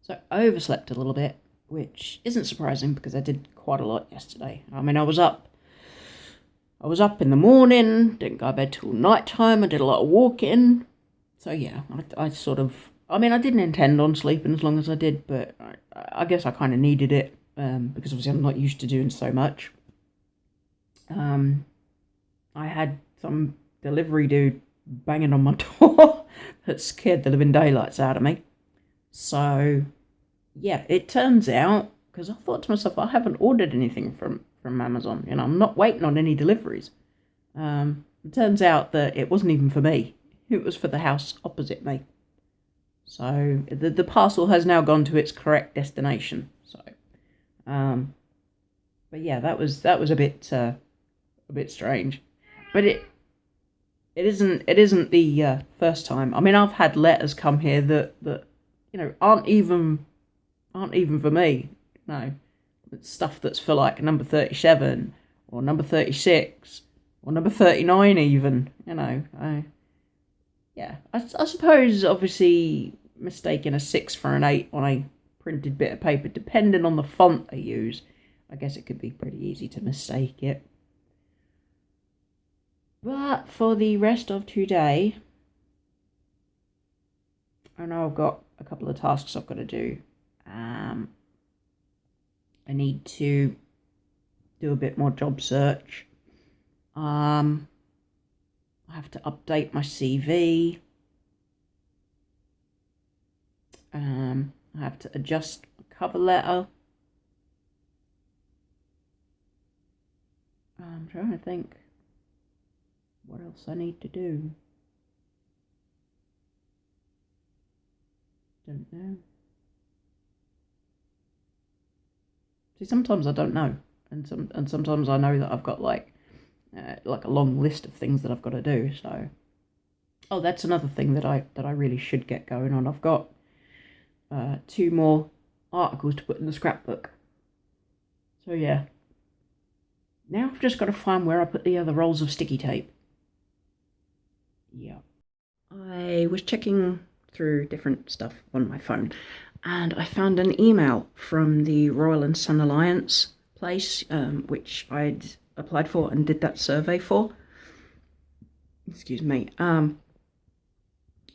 So I overslept a little bit, which isn't surprising because I did quite a lot yesterday. I mean, I was up in the morning, didn't go to bed till night time. I did a lot of walking. So yeah, I sort of, I mean, I didn't intend on sleeping as long as I did, but I guess I kind of needed it because obviously I'm not used to doing so much. Um, I had some delivery dude banging on my door that scared the living daylights out of me. So yeah, it turns out, because I thought to myself, I haven't ordered anything from Amazon. I'm not waiting on any deliveries. It turns out that it wasn't even for me. It was for the house opposite me. So the parcel has now gone to its correct destination. So, um, but yeah, that was a bit strange. But it isn't the first time. I mean, I've had letters come here that aren't even for me. No, it's stuff that's for like number 37 or number 36 or number 39 even. Yeah. I suppose obviously mistaking a 6 for an 8 on a printed bit of paper, depending on the font they use, I guess it could be pretty easy to mistake it. But for the rest of today, I know I've got a couple of tasks I've got to do. Um, I need to do a bit more job search. I have to update my CV. I have to adjust my cover letter. I'm trying to think what else I need to do. Don't know. See, sometimes I don't know, and sometimes I know that I've got like a long list of things that I've got to do. So, oh, that's another thing that I really should get going on. I've got two more articles to put in the scrapbook. So yeah, now I've just got to find where I put the other rolls of sticky tape. Yeah. I was checking through different stuff on my phone and I found an email from the Royal and Sun Alliance place, which I'd applied for and did that survey for. Excuse me.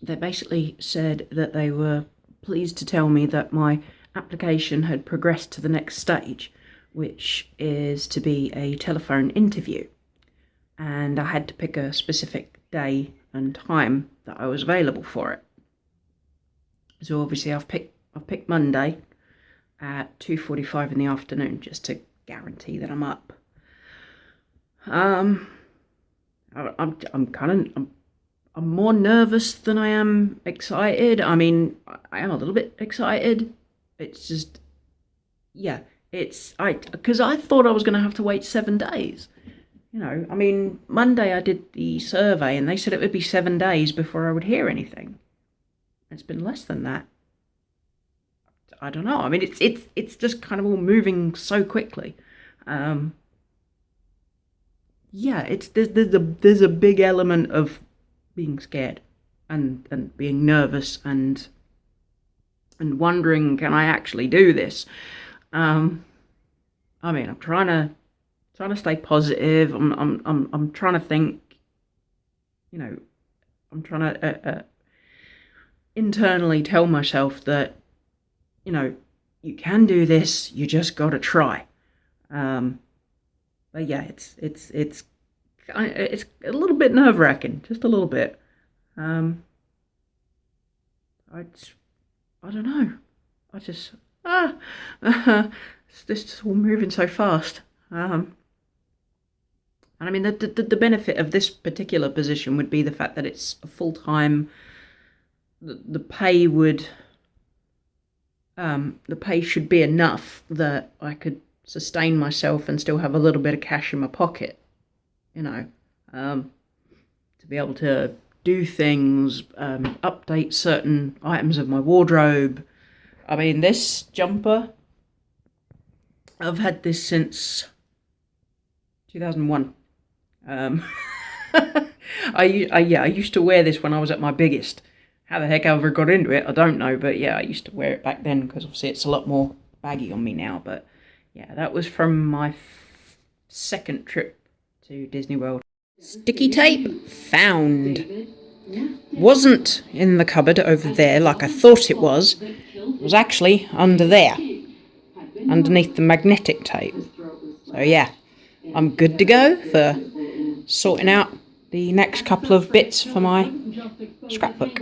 They basically said that they were pleased to tell me that my application had progressed to the next stage, which is to be a telephone interview. And I had to pick a specific day and time that I was available for it. So obviously I've picked Monday at 2:45 in the afternoon just to guarantee that I'm up. I'm I'm more nervous than I am excited. I mean, I am a little bit excited. It's just, yeah, because I thought I was going to have to wait 7 days. I mean, Monday I did the survey and they said it would be 7 days before I would hear anything. It's been less than that. I don't know. I mean, it's just kind of all moving so quickly. Um, yeah, there's a big element of being scared and being nervous and wondering, can I actually do this? Um, I mean, I'm trying to stay positive. I'm trying to think. You know, I'm trying to internally tell myself that you know you can do this. You just got to try. Um, but yeah, it's a little bit nerve wracking, just a little bit. Um, I just, I don't know. I just ah, this is all moving so fast. And I mean, the benefit of this particular position would be the fact that it's a full time. The pay the pay should be enough that I could sustain myself and still have a little bit of cash in my pocket. You know, um, to be able to do things, update certain items of my wardrobe. I mean, this jumper, I've had this since 2001. Um, I used to wear this when I was at my biggest, How the heck I ever got into it, I don't know, but yeah, I used to wear it back then because obviously it's a lot more baggy on me now. But yeah, that was from my second trip to Disney World. Sticky tape found. Wasn't in the cupboard over there like I thought it was. It was actually under there, underneath the magnetic tape. So yeah, I'm good to go for sorting out the next couple of bits for my scrapbook.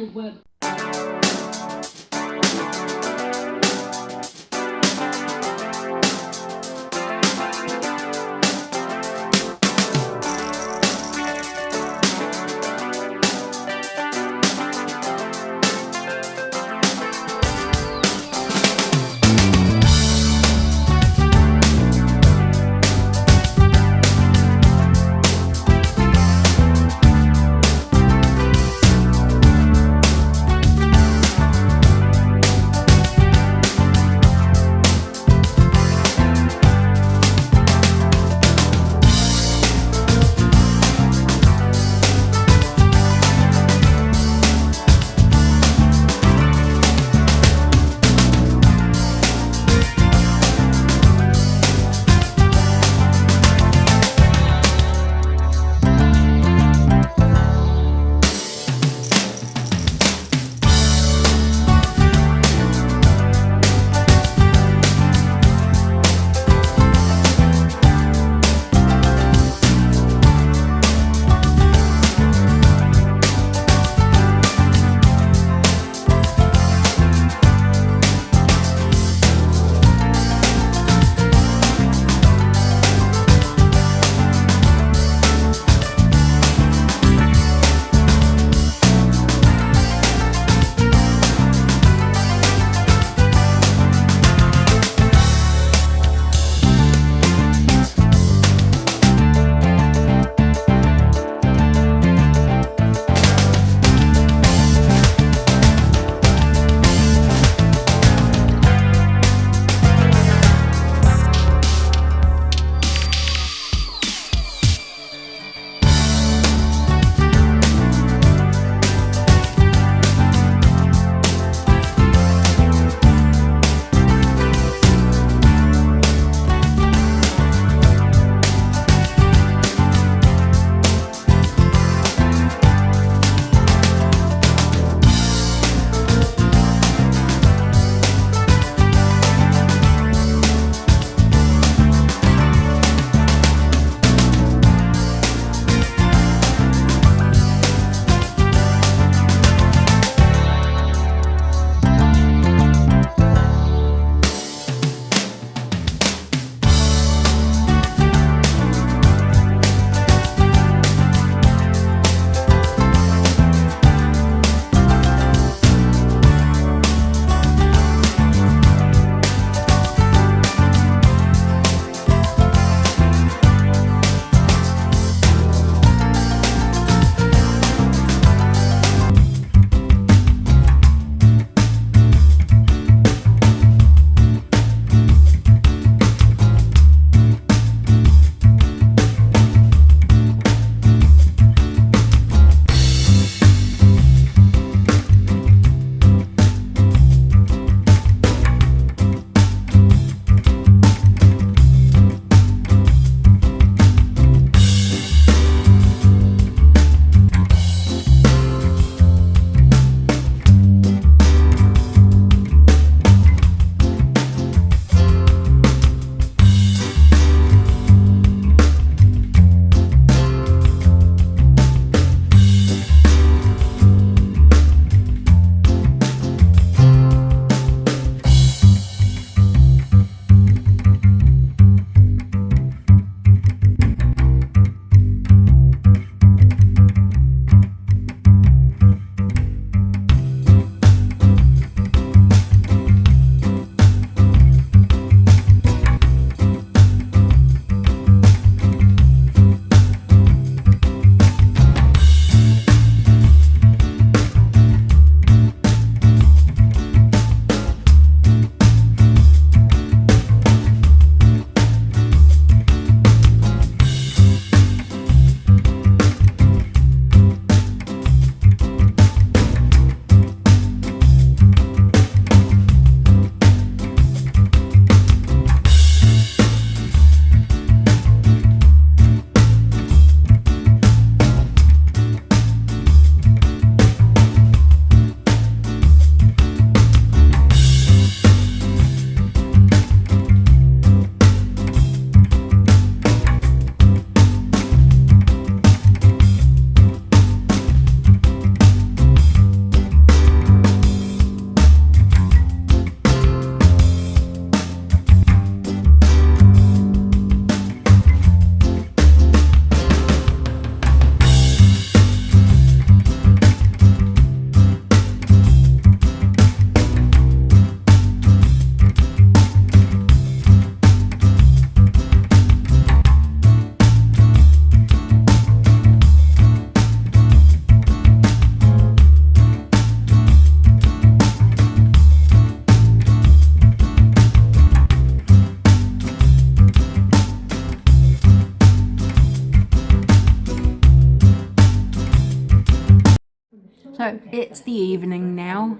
So it's the evening now.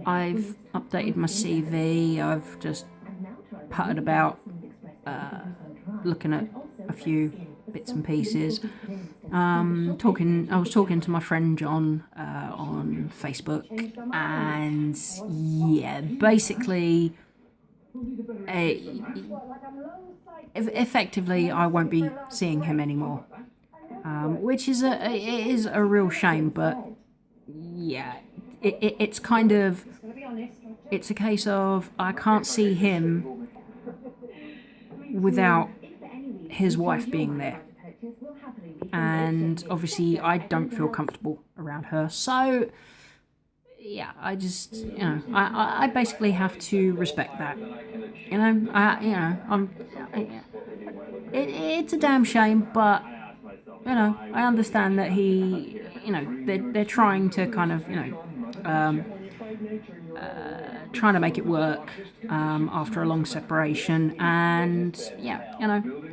I've updated my CV. I've just puttered about, looking at a few bits and pieces. I was talking to my friend John on Facebook, and yeah, basically, effectively, I won't be seeing him anymore, which is a real shame. But yeah, it's kind of, it's a case of I can't see him without his wife being there. And obviously I don't feel comfortable around her. So yeah, I just, I basically have to respect that. It's a damn shame, but I understand that he, they're trying to kind of, trying to make it work after a long separation, and yeah,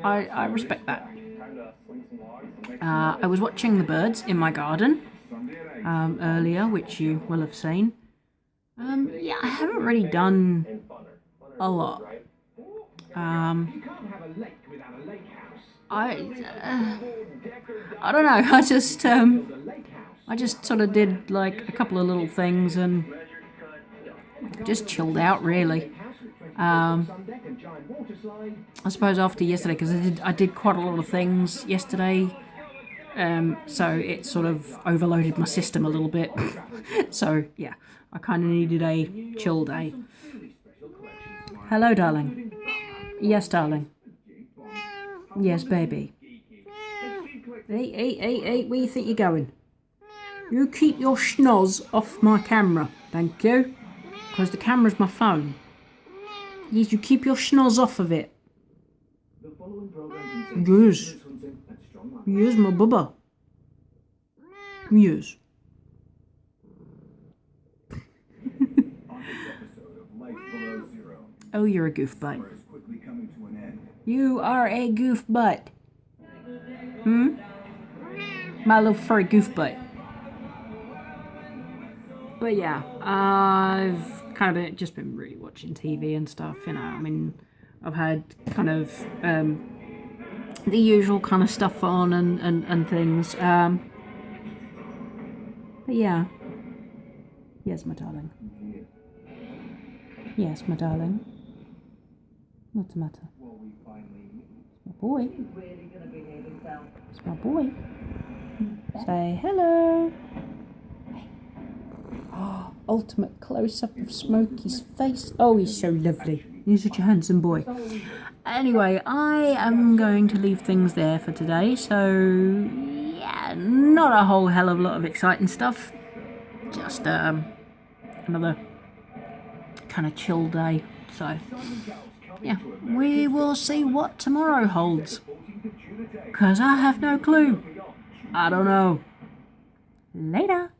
I respect that. I was watching the birds in my garden earlier, which you will have seen. Yeah, I haven't really done a lot. I don't know. I just sort of did like a couple of little things and just chilled out, really. I suppose after yesterday, because I did quite a lot of things yesterday, so it sort of overloaded my system a little bit. So yeah, I kind of needed a chill day. Hello, darling. Yes, darling. Yes, baby. Hey, where you think you're going? You keep your schnoz off my camera, thank you. Because the camera's my phone. Yes, you keep your schnoz off of it. Yes. Yes, my bubba. Yes. Oh, you're a goof butt. You are a goof butt. My little furry goof butt. But yeah, I've kind of just been really watching TV and stuff, I mean, I've had kind of the usual kind of stuff on and things. But yeah. Yes, my darling. Yes, my darling. What's the matter? It's my boy. It's my boy. Say hello. Oh, ultimate close-up of Smokey's face. Oh, he's so lovely. He's such a handsome boy. Anyway, I am going to leave things there for today. So, yeah, not a whole hell of a lot of exciting stuff. Just another kind of chill day. So, yeah, we will see what tomorrow holds. Because I have no clue. I don't know. Later.